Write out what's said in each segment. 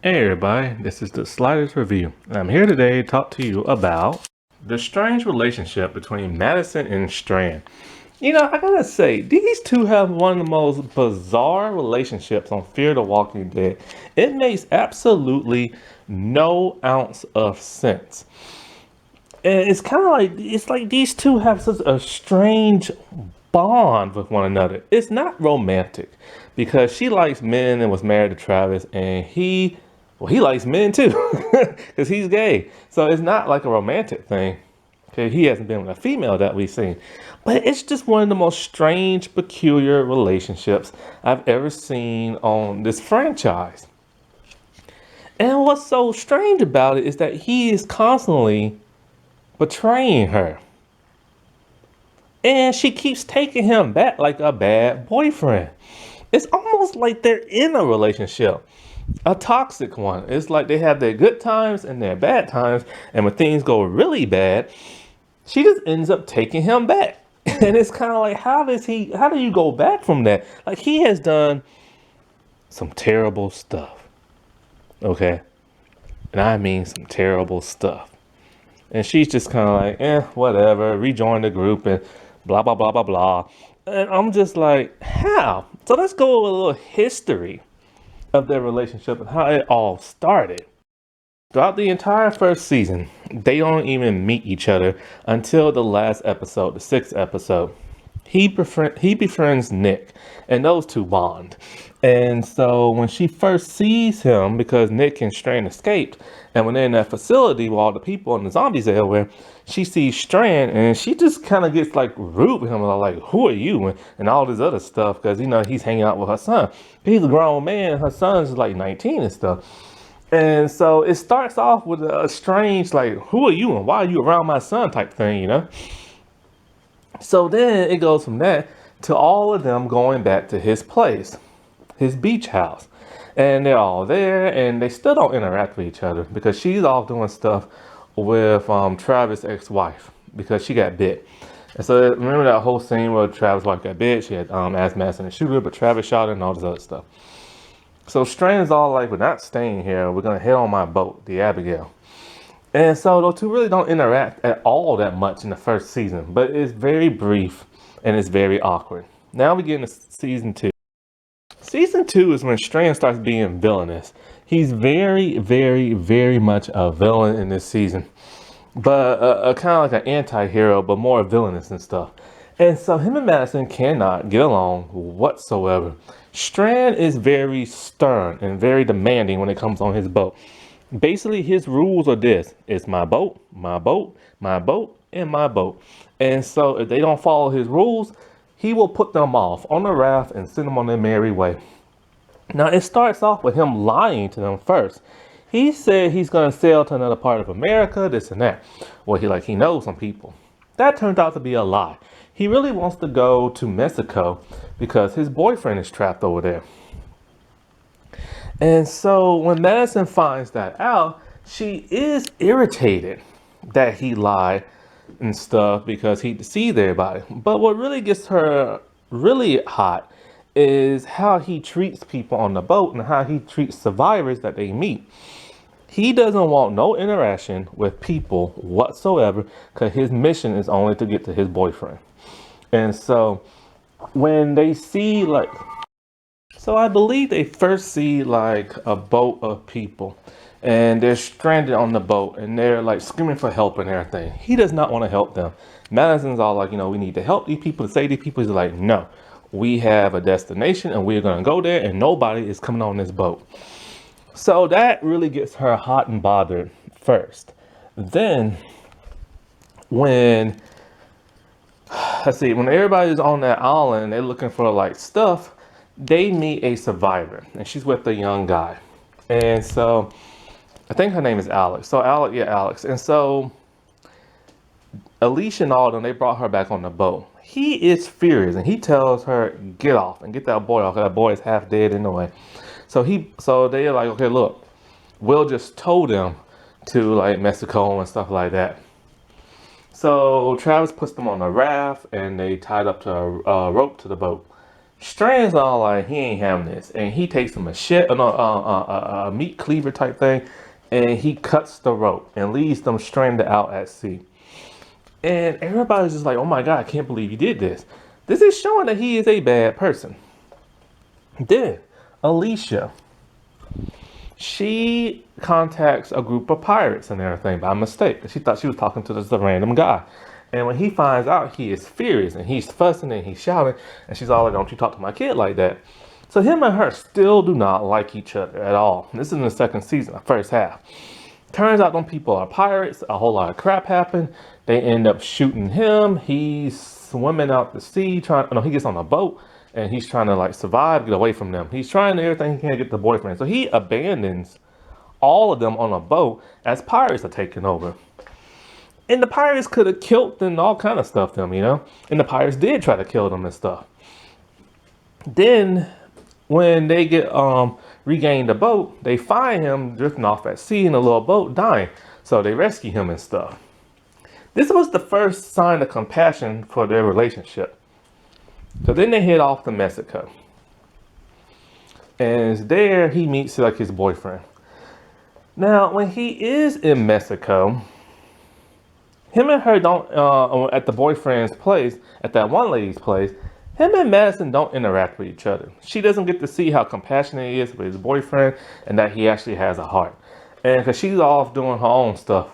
Hey everybody, this is the Sliders Review, and I'm here today to talk to you about the strange relationship between Madison and Strand. I gotta say, these two have one of the most bizarre relationships on Fear the Walking Dead. It makes absolutely no ounce of sense. And it's like these two have such a strange bond with one another. It's not romantic because she likes men and was married to Travis, and he likes men too because he's gay. So it's not like a romantic thing. Okay, he hasn't been with a female that we've seen, but it's just one of the most strange, peculiar relationships I've ever seen on this franchise. And what's so strange about it is that he is constantly betraying her. And she keeps taking him back like a bad boyfriend. It's almost like they're in a relationship, a toxic one. It's like they have their good times and their bad times. And when things go really bad, she just ends up taking him back. And it's kind of like, how do you go back from that? Like, he has done some terrible stuff. Okay. And I mean some terrible stuff. And she's just kind of like, whatever, rejoin the group and blah, blah, blah, blah, blah. And I'm just like, how? So let's go with a little history of their relationship and how it all started. Throughout the entire first season, they don't even meet each other until the last episode, the sixth episode. He befriends Nick, and those two bond. And so when she first sees him, because Nick and Strand escaped, and when they're in that facility with all the people and the zombies everywhere, she sees Strand, and she just kind of gets like rude with him, like, "Who are you?" and all this other stuff, because he's hanging out with her son. He's a grown man. Her son's like 19 and stuff. And so it starts off with a strange, like, "Who are you and why are you around my son?" type thing. So then it goes from that to all of them going back to his place, his beach house. And they're all there and they still don't interact with each other because she's off doing stuff with Travis' ex-wife because she got bit. And so remember that whole scene where Travis' wife got bit? She had asked Madison to shoot her, but Travis shot her and all this other stuff. So Strand's all like, "We're not staying here. We're going to head on my boat, the Abigail." And so those two really don't interact at all that much in the first season, but it's very brief and it's very awkward. Now we get into season two. Season two is when Strand starts being villainous. He's very, very, very much a villain in this season, but a kind of like an anti-hero, but more villainous and stuff. And so him and Madison cannot get along whatsoever. Strand is very stern and very demanding when it comes on his boat. Basically, his rules are this: it's my boat, my boat, my boat, and my boat. And so if they don't follow his rules, he will put them off on a raft and send them on their merry way. Now, it starts off with him lying to them first. He said he's going to sail to another part of America, this and that. Well, he knows some people. That turned out to be a lie. He really wants to go to Mexico because his boyfriend is trapped over there. And so when Madison finds that out, she is irritated that he lied and stuff because he deceived everybody. But what really gets her really hot is how he treats people on the boat and how he treats survivors that they meet. He doesn't want no interaction with people whatsoever because his mission is only to get to his boyfriend. And so when they see so I believe they first see like a boat of people and they're stranded on the boat and they're like screaming for help and everything. He does not want to help them. Madison's all like, we need to help these people, to save these people. He's like, no, we have a destination and we're going to go there and nobody is coming on this boat. So that really gets her hot and bothered first. Then when everybody's on that island, they're looking for like stuff, they meet a survivor and she's with a young guy. And so I think her name is Alex. So Alex. And so Alicia and all of them, they brought her back on the boat. He is furious and he tells her, "Get off and get that boy off. That boy is half dead in the way." So they're like, "Okay, look, we'll just tow them to like Mexico and stuff like that." So Travis puts them on a raft and they tied up to a rope to the boat. Strand's all like, he ain't having this, and he takes him a shit, no, a meat cleaver type thing, and he cuts the rope and leaves them stranded out at sea. And everybody's just like, oh my God, I can't believe you did this. This is showing that he is a bad person. Then Alicia, she contacts a group of pirates and everything by mistake. She thought she was talking to this random guy. And when he finds out, he is furious and he's fussing and he's shouting. And she's all like, don't you talk to my kid like that. So him and her still do not like each other at all. This is in the second season, the first half. Turns out them people are pirates. A whole lot of crap happened. They end up shooting him. He's swimming out the sea. He gets on a boat and he's trying to like survive, get away from them. He's trying everything he can to get the boyfriend. So he abandons all of them on a boat as pirates are taking over. And the pirates could have killed them and all kind of stuff them, you know. And the pirates did try to kill them and stuff. Then when they get regain the boat, they find him drifting off at sea in a little boat dying. So they rescue him and stuff. This was the first sign of compassion for their relationship. So then they head off to Mexico. And there he meets like his boyfriend. Now, when he is in Mexico, him and her don't, at the boyfriend's place, at that one lady's place, him and Madison don't interact with each other. She doesn't get to see how compassionate he is with his boyfriend and that he actually has a heart. And because she's off doing her own stuff.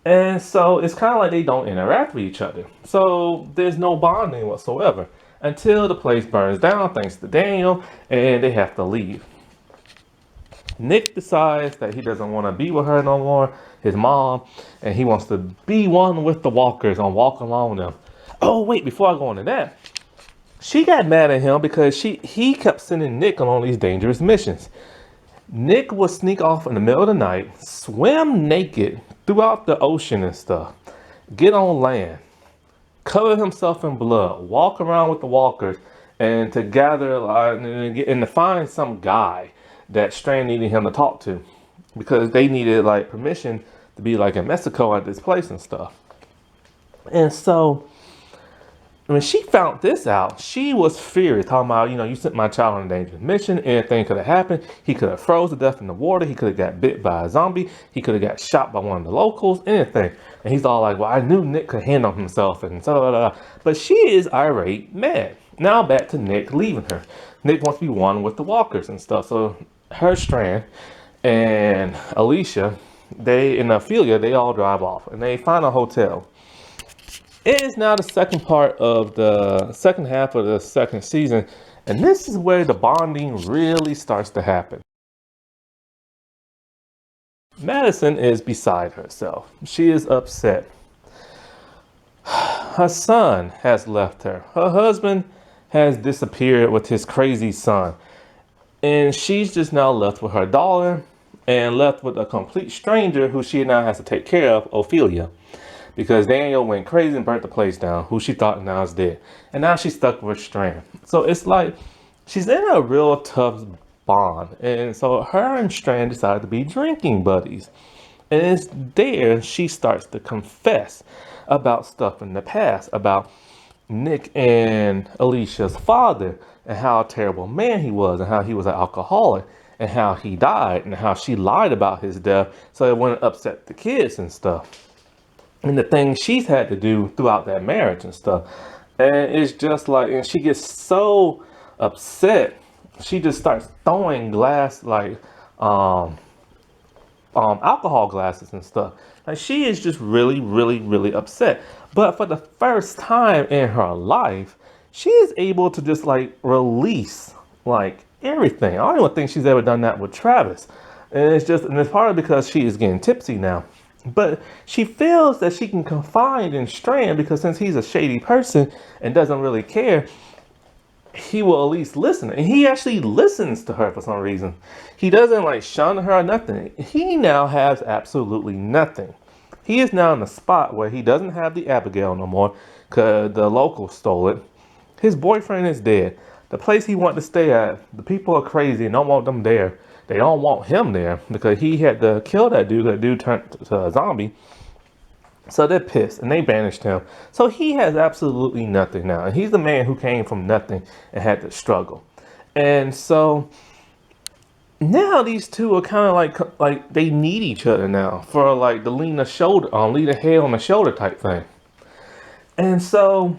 And so it's kind of like they don't interact with each other. So there's no bonding whatsoever until the place burns down, thanks to Daniel, and they have to leave. Nick decides that he doesn't want to be with her no more, his mom, and he wants to be one with the walkers and walk along with them. Oh, wait, before I go into that, she got mad at him because he kept sending Nick on all these dangerous missions. Nick would sneak off in the middle of the night, swim naked throughout the ocean and stuff, get on land, cover himself in blood, walk around with the walkers, and to gather and to find some guy that Strand needed him to talk to, because they needed like permission to be like in Mexico at this place and stuff. And so when she found this out, she was furious, talking about, you sent my child on a dangerous mission. Anything could have happened. He could have froze to death in the water. He could have got bit by a zombie. He could have got shot by one of the locals, anything. And he's all like, well, I knew Nick could handle himself and so. But she is irate, mad. Now back to Nick leaving her. Nick wants to be one with the walkers and stuff. So her, Strand, and Alicia, and Ophelia, they all drive off and they find a hotel. It is now the second part of the second half of the second season, and this is where the bonding really starts to happen. Madison is beside herself. She is upset. Her son has left her. Her husband has disappeared with his crazy son. And she's just now left with her daughter and left with a complete stranger who she now has to take care of, Ophelia. Because Daniel went crazy and burnt the place down, who she thought now is dead. And now she's stuck with Strand. So it's like she's in a real tough bond. And so her and Strand decided to be drinking buddies. And it's there she starts to confess about stuff in the past, about Nick and Alicia's father, and how a terrible man he was, and how he was an alcoholic, and how he died, and how she lied about his death so it wouldn't upset the kids and stuff. And the things she's had to do throughout that marriage and stuff. And it's just like, and she gets so upset, she just starts throwing alcohol glasses and stuff. Like, she is just really, really, really upset. But for the first time in her life, she is able to just like release like everything. I don't even think she's ever done that with Travis. And it's partly because she is getting tipsy now. But she feels that she can confide in Strand because since he's a shady person and doesn't really care, he will at least listen. And he actually listens to her for some reason. He doesn't like shun her or nothing. He now has absolutely nothing. He is now in a spot where he doesn't have the Abigail no more because the locals stole it. His boyfriend is dead. The place he wanted to stay at, the people are crazy and don't want them there. They don't want him there because he had to kill that dude. That dude turned to a zombie. So they're pissed and they banished him. So he has absolutely nothing now. And he's the man who came from nothing and had to struggle. And so now these two are kind of like they need each other now for like the lean the shoulder on, lean the head on the shoulder type thing. And so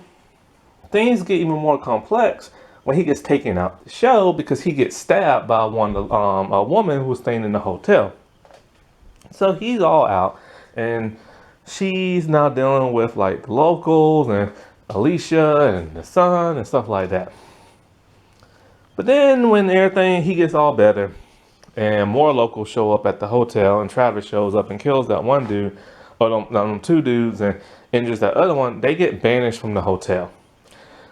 things get even more complex when he gets taken out the show because he gets stabbed by a woman who was staying in the hotel. So he's all out, and she's now dealing with like the locals and Alicia and the son and stuff like that. But then when everything he gets all better, and more locals show up at the hotel, and Travis shows up and kills that one dude, or them two dudes, and injures that other one, they get banished from the hotel.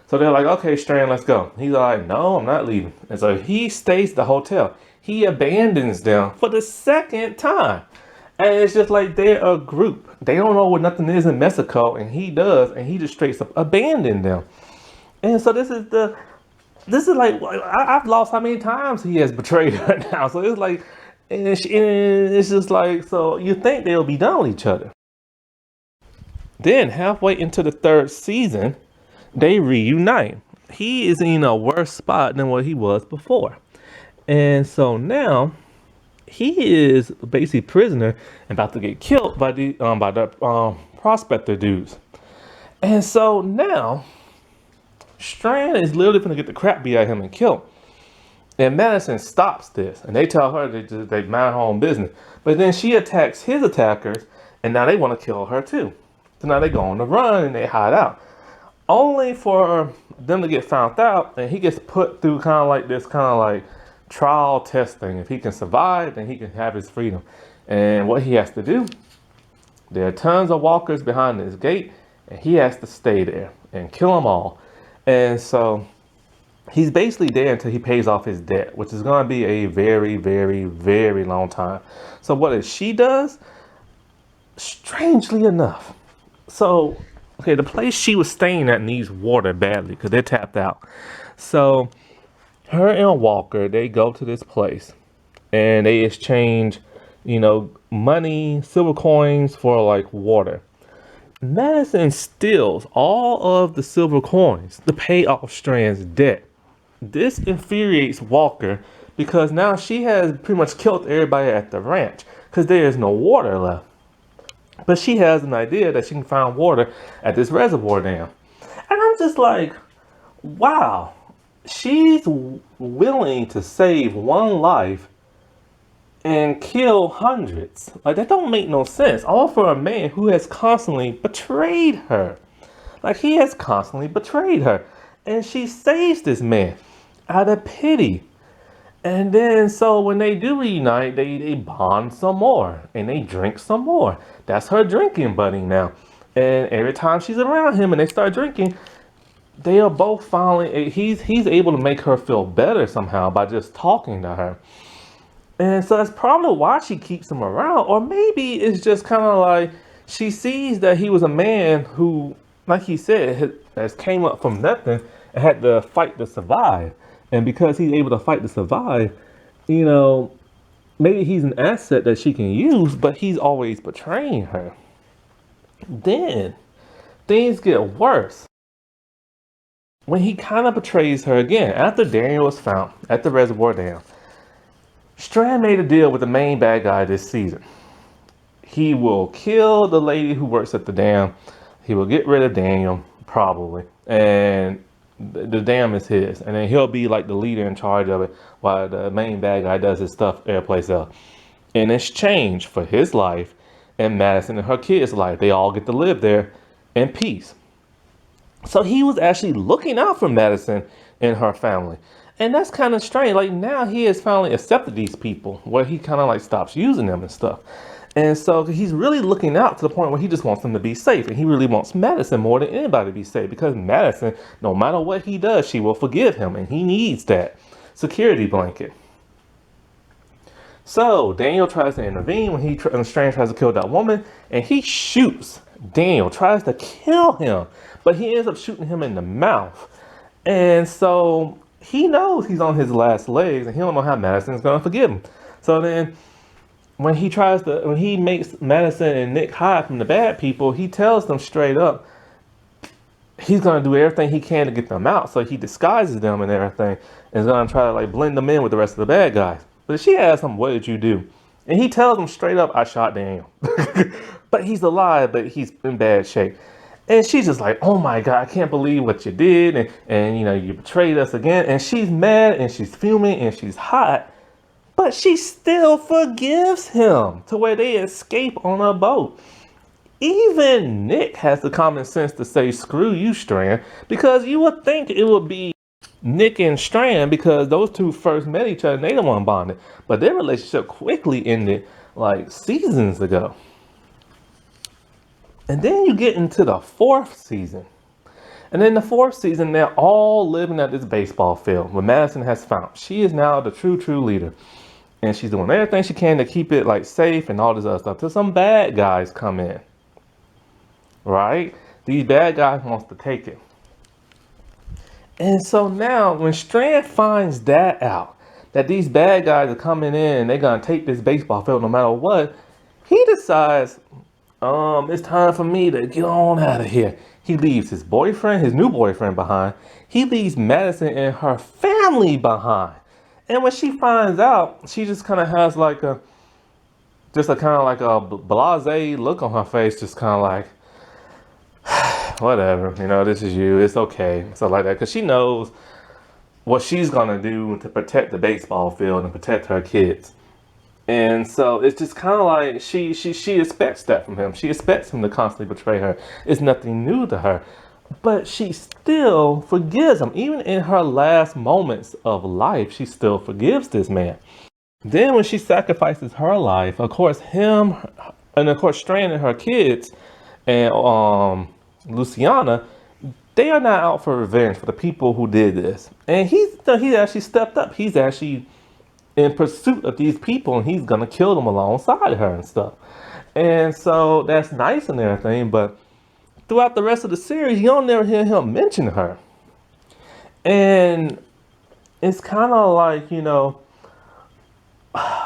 So they're like, okay, Strand, let's go. He's like, no, I'm not leaving. And so he stays at the hotel. He abandons them for the second time. And it's just like they're a group. They don't know what nothing is in Mexico, and he does, and he just straight up abandoned them. And so this is like, I've lost how many times he has betrayed her now. So it's like, and it's just like, so you think they'll be done with each other. Then halfway into the third season, they reunite. He is in a worse spot than what he was before. And so now he is basically prisoner and about to get killed by the prospector dudes. And so now Strand is literally going to get the crap beat out of him and kill him. And Madison stops this, and they tell her they mind her own business. But then she attacks his attackers, and now they want to kill her too. So now they go on the run and they hide out, only for them to get found out, and he gets put through kind of like trial testing. If he can survive, then he can have his freedom. And what he has to do, there are tons of walkers behind this gate, and he has to stay there and kill them all. And so he's basically there until he pays off his debt, which is going to be a very, very, very long time. So what she does, strangely enough, so okay, the place she was staying at needs water badly because they're tapped out. So her and Walker, they go to this place and they exchange, money, silver coins for like water. Madison steals all of the silver coins to pay off Strand's debt. This infuriates Walker because now she has pretty much killed everybody at the ranch because there is no water left. But she has an idea that she can find water at this reservoir dam. And I'm just like, wow, she's willing to save one life and kill hundreds. Like, that don't make no sense. All for a man who has constantly betrayed her. Like, he has constantly betrayed her. And she saves this man out of pity. And then, so when they do reunite, they bond some more. And they drink some more. That's her drinking buddy now. And every time she's around him and they start drinking, they are both finally, he's able to make her feel better somehow by just talking to her. And so that's probably why she keeps him around. Or maybe it's just kind of like she sees that he was a man who, like he said, has came up from nothing and had to fight to survive. And because he's able to fight to survive, maybe he's an asset that she can use, but he's always betraying her. Then things get worse when he kind of betrays her again. After Daniel was found at the reservoir dam, Strand made a deal with the main bad guy this season. He will kill the lady who works at the dam. He will get rid of Daniel, probably. And the dam is his. And then he'll be like the leader in charge of it while the main bad guy does his stuff every place else. In exchange for his life and Madison and her kids' life, they all get to live there in peace. So he was actually looking out for Madison and her family. And that's kind of strange. Like, now he has finally accepted these people where he kind of like stops using them and stuff. And so he's really looking out to the point where he just wants them to be safe. And he really wants Madison more than anybody to be safe, because Madison, no matter what he does, she will forgive him. And he needs that security blanket. So Daniel tries to intervene when Strand tries to kill that woman. And he shoots Daniel, tries to kill him. But he ends up shooting him in the mouth. And so he knows he's on his last legs, and he don't know how Madison's going to forgive him. So then when he makes Madison and Nick hide from the bad people, he tells them straight up he's gonna do everything he can to get them out. So he disguises them and everything, and is gonna try to like blend them in with the rest of the bad guys. But she asks him, "What did you do?" And he tells them straight up, "I shot Daniel." But he's alive, but he's in bad shape. And she's just like, "Oh my God, I can't believe what you did. And you know, you betrayed us again." And she's mad and she's fuming and she's hot. But she still forgives him to where they escape on a boat. Even Nick has the common sense to say, "Screw you, Strand," because you would think it would be Nick and Strand because those two first met each other and they the one bonded. But their relationship quickly ended like seasons ago. And then you get into the 4th season. And in the 4th season, they're all living at this baseball field where Madison has found. She is now the true leader. And she's doing everything she can to keep it like safe and all this other stuff. Till some bad guys come in. Right? These bad guys wants to take it. And so now when Strand finds that out, that these bad guys are coming in and they're going to take this baseball field no matter what, he decides, it's time for me to get on out of here. He leaves his boyfriend, his new boyfriend behind. He leaves Madison and her family behind. And when she finds out, she just kind of has like a blasé look on her face, just kind of like, whatever, you know, this is you, it's okay, stuff like that, because she knows what she's gonna do to protect the baseball field and protect her kids. And so it's just kind of like she expects that from him. She expects him to constantly betray her. It's nothing new to her, but she still forgives him. Even in her last moments of life, she still forgives this man. Then when she sacrifices her life, of course, Strand and her kids and Luciana, they are not out for revenge for the people who did this. And he actually stepped up. He's actually in pursuit of these people, and he's gonna kill them alongside her and stuff. And so that's nice and everything, but throughout the rest of the series, you don't never hear him mention her. And it's kind of like, you know,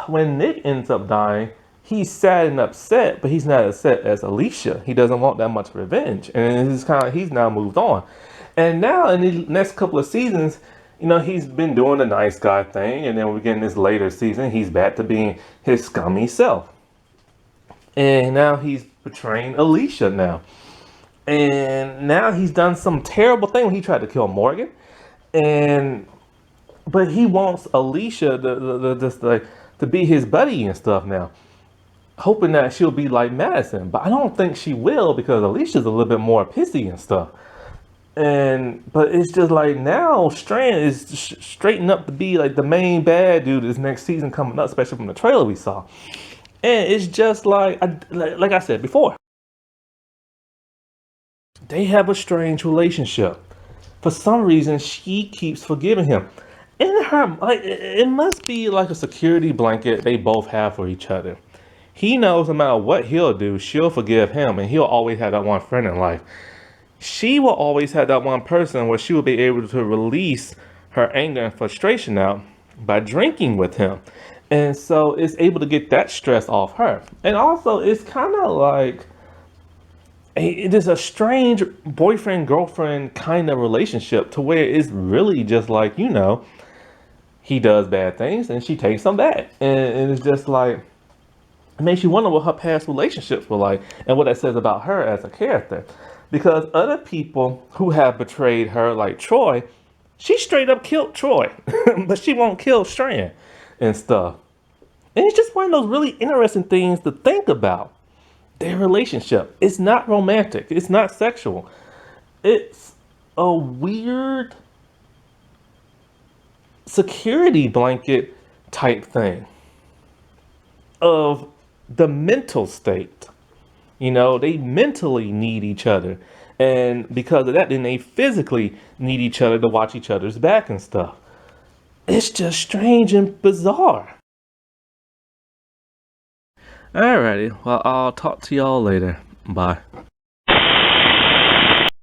when Nick ends up dying, he's sad and upset, but he's not upset as Alicia. He doesn't want that much revenge. And he's now moved on. And now in the next couple of seasons, you know, he's been doing the nice guy thing. And then we get in this later season, he's back to being his scummy self. And now he's betraying Alicia now. And now he's done some terrible thing when he tried to kill Morgan. But he wants Alicia to be his buddy and stuff now, hoping that she'll be like Madison. But I don't think she will, because Alicia's a little bit more pissy and stuff. But it's just like now Strand is straightening up to be like the main bad dude this next season coming up, especially from the trailer we saw. And it's just like I said before, they have a strange relationship. For some reason, she keeps forgiving him. In her, like, it must be like a security blanket they both have for each other. He knows no matter what he'll do, she'll forgive him, and he'll always have that one friend in life. She will always have that one person where she will be able to release her anger and frustration out by drinking with him. And so it's able to get that stress off her. And also, it's kind of like it is a strange boyfriend-girlfriend kind of relationship, to where it's really just like, you know, he does bad things and she takes them back. And it's just like, it makes you wonder what her past relationships were like and what that says about her as a character. Because other people who have betrayed her, like Troy, she straight up killed Troy, but she won't kill Strand and stuff. And it's just one of those really interesting things to think about. Their relationship. It's not romantic. It's not sexual. It's a weird security blanket type thing of the mental state. You know, they mentally need each other. And because of that, then they physically need each other to watch each other's back and stuff. It's just strange and bizarre. Alrighty, well, I'll talk to y'all later. Bye.